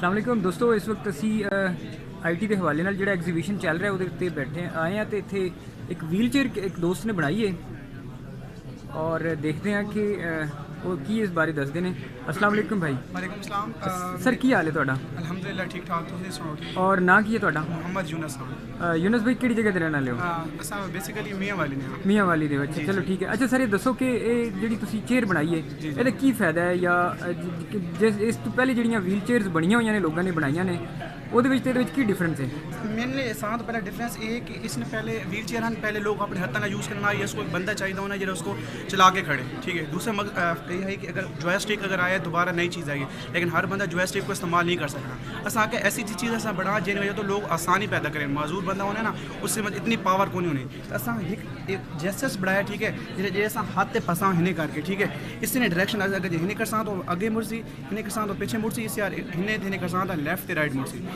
अस्सलाम वालेकुम दोस्तों, इस वक्त असी IT के हवाले नाल जिहड़ा एग्जीबिशन चल रहा है उहदे उत्ते बैठे आए हैं तो इत्थे एक व्हील चेयर एक दोस्त ने बनाई है और देखते हैं कि वो की इस बारे दसदे ने। अस्सलाम वालेकुम भाई। वालेकुम सलाम। सर की हाल है तुहाडा? अल्हम्दुलिल्लाह ठीक ठाक, तुसीं सुनाओ ठीक? और ना की है तुहाडा? मोहम्मद यूनस साहब। यूनस भाई किहड़ी जगह दे रहने वाले हो? असां बेसिकली मियाँ वाली ने। मियाँ वाली दे विच। चलो ठीक है। अच्छा सर, ये दसो कि जिहड़ी तुसीं चेयर बनाई है ਇਹਦਾ ਕੀ फायदा है या जिस इस तो पहले जिहड़ियां व्हील चेयर्स बनियां होईयां ने लोगों ने बनाईयां ने ਉਹਦੇ ਵਿੱਚ ਤੇ ਇਹਦੇ ਵਿੱਚ ਕੀ डिफरेंस है? मेनली सारा तो पहला डिफरेंस ये है कि इसने पहले व्हील चेयर हम पहले लोग अपने हत्था ना यूज़ करना या उसको एक बंदा चाहिए होना जो उसको चला के खड़े, ठीक है। दूसरा ये है कि अगर जॉयस्टिक अगर आया दोबारा नई चीज़ आई है, लेकिन हर बंदा जॉयस्टिक को इस्तेमाल नहीं कर सकता। असा के ऐसी चीज़ असा बना जिन वजह तो लोग आसानी पैदा करें, माजूर बंदा होने ना उससे इतनी पावर को नहीं होनी तो असा एक जेस्टस बढ़ाया, ठीक है। जैसा हाथ से फंसा हिने करके, ठीक है। इससे डायरेक्शन अगर हिने कर सा तो आगे मुड़सी, हिने कर सा तो पीछे मुड़सी, इससे यार हिने कर सा तो लेफ्ट से राइट मुड़सी।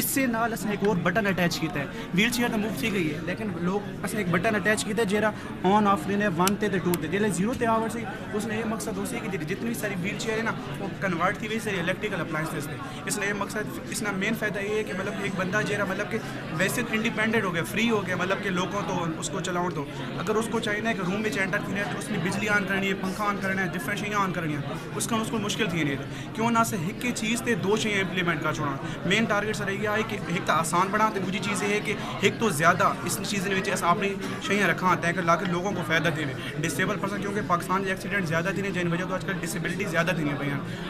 इससे नाल असने एक और बटन अटैच किया है। व्हील चेयर तो मुफ्त ही गई है, लेकिन लोग असने एक बटन अटैच किया है जेरा ऑन ऑफ देने 1 ते 2 ते जेले 0 ते आवर से उसने ये मकसद हो सी कि जितनी भी सारी व्हील चेयर है ना वो कन्वर्ट थी हुई सारी इलेक्ट्रिकल अप्लायंसेस थे। इसने ये मकसद इसना मेन फ़ायदा ये है कि मतलब एक बंदा जेरा मतलब कि वैसे इंडिपेंडेंट हो गया, फ्री हो गया, मतलब कि लोगों तो उसको चलाओ तो अगर उसको चाहिए ना कि रूम में एंटर थी तो उसने बिजली ऑन करनी है, पंखा ऑन करना है, डिफरेंट चीज़ें ऑन करनी है, उसको मुश्किल थी नहीं क्यों ना से एक चीज़ से 2 चीज़ें इंप्लीमेंट कर छोड़ा। मेन टारगेट सर यही है कि एक तो आसान बना तो दूसरी चीज़ ये है कि एक तो ज़्यादा इस चीज़ में अपनी शैयाँ रखा आता है ला के लोगों को फ़ायदा देने डिसेबल पर्सन, क्योंकि पाकिस्तान में एक्सीडेंट ज़्यादा थी जिन वजह तो आजकल डिसेबिलिटी ज़्यादा थी पे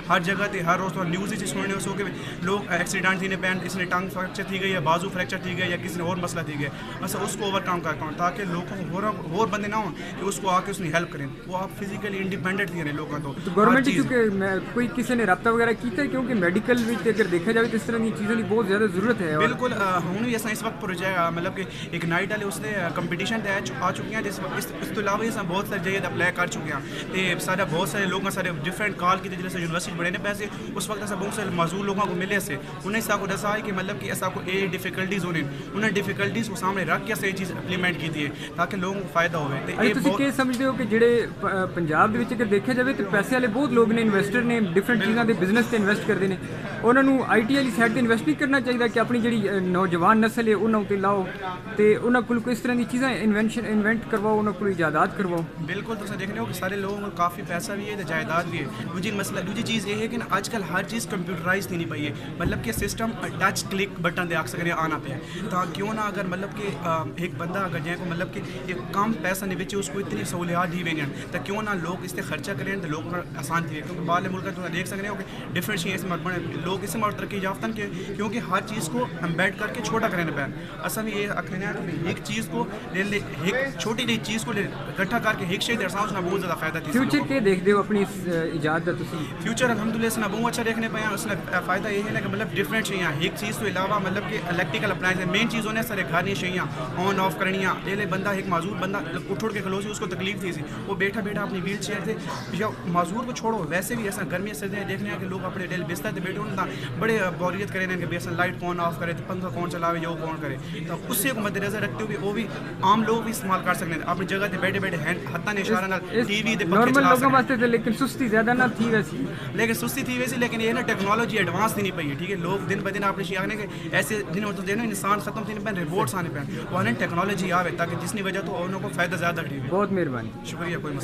हर जगह से हर रोज़ तो न्यूज़ ही सुनने उसको कि लोग एक्सीडेंट थी पैन इसने टंग फ्रैक्चर थी गई या बाजू फ्रैक्चर थी गई या किसी ने और मसला थी गया, अच्छा उसको ओवरकम करता हूँ ताकि लोगों को और बंदे ना हो कि उसको आके उसने हेल्प करें, वो आप फिजिकली इंडिपेंडेंट थी लोगों तो गवर्नमेंट क्योंकि कोई किसी ने रब्ता वगैरह किया है क्योंकि मेडिकल में अगर देखा जाए तो इस तरह की चीज़ों की बहुत ज़्यादा ज़रूरत है। बिल्कुल हूँ भी इस वक्त प्रोजेक्ट मतलब कि एक नाइट वाले उसने कंपटीशन आ चुके हैं जिस इस तो अलावा इस बहुत सारी जगह अप्लाई कर चुके हैं तो सारे बहुत सारे लोग सारे डिफरेंट कॉल की जैसे यूनिवर्सिटी बड़े ने पैसे उस वक्त ऐसा बहुत सारे मजदूर लोगों को मिले से उन्हें ऐसा को दसा है कि मतलब कि ऐसा को ये डिफिकल्टीज होने उन्हें डिफिकल्टीज को सामने रख के सही चीज़ इंप्लीमेंट की थी ताकि लोगों को फायदा हो। तुम समझते हो कि जेडे पंजाब अगर देखा जाए तो पैसे वाले बहुत लोग ने इन्वेस्टर ने डिफरेंट चीज़ों के बिजनेस से इन्वेस्ट करते हैं, उन्होंने IT वाली साइड से इन्वेस्ट नहीं करना चाहिए कि अपनी जी नौजवान नस्ल है उन्होंने उत्ते लाओ तो उन्होंने को इस तरह की चीज़ें इन्वेंट करवाओ, उन्होंने इजादात करवाओ। बिल्कुल तुम देखने हो कि सारे लोगों को काफ़ी पैसा भी है तो जायदाद भी है। दूसरी चीज़ ये है कि आजकल हर चीज़ कंप्यूटराइज थी नहीं पाई है, मतलब कि सिस्टम टच क्लिक बटन दे सकते आना पे तो क्यों ना अगर मतलब कि एक बंदा अगर जैको मतलब कि एक कम पैसा नहीं बेचे उसको इतनी सहूलियात दी हुई तो क्यों ना लोग इस खर्चा करें तो लोग आसान थी, क्योंकि बाहर मुल्क तुम देख सकते हो कि डिफरेंट चीज़ें इसमें बने लोग इसमें और तरक्की याफ्ता क्योंकि हर चीज़ को एम्बेड करके छोटा करें पैन असल में ये आखना है कि एक चीज़ को ले एक छोटी सी चीज़ को इकट्ठा करके एक शेयर दर्शाओ उसमें बहुत ज़्यादा फायदा थी। फ्यूचर के देखते हो अपनी इजाद फ्यूचर अलहमदुलिल्लाह इसने बहुत अच्छा देखने पाया, उसने फ़ायदा ये है ना कि मतलब डिफरेंट चाहिए एक चीज़ तो अलावा मतलब कि इलेक्ट्रिकल अप्लायंस मेन चीज़ होने सारे घर नहीं चाहिए ऑन ऑफ करनिया ये बंदा एक माजूर बंदा उठ के खलो सी उसको तकलीफ थी वो बैठा अपनी व्हील चेयर से या माजूर को छोड़ो वैसे भी ऐसा गर्मी से देखने के लोग अपने डेल बिस्तर से बैठे होना बड़े बोरियत करें कि बेसन लाइट कौन ऑफ करे तो पंखा कौन चलावे जो कौन करे तो उससे को मद्देनजर रखते हुए वो भी आम लोग भी इस्तेमाल कर सकते हैं अपनी जगह से बैठे बैठे हैंड हत्था ने इशारा ना टीवी दे नॉर्मल लोगों वास्ते थे, लेकिन सुस्ती ज़्यादा ना थी वैसी, लेकिन ये ना टेक्नोलॉजी एडवांस नहीं पाई है, ठीक है। लोग दिन ब दिन अपने शियाने के ऐसे दिन होते देना इंसान खत्म थी पैन रिवॉर्ड्स आने पैन वो टेक्नोलॉजी आवे ताकि जिसकी वजह तो उन्होंने फ़ायदा ज़्यादा। बहुत मेहरबानी, शुक्रिया, कोई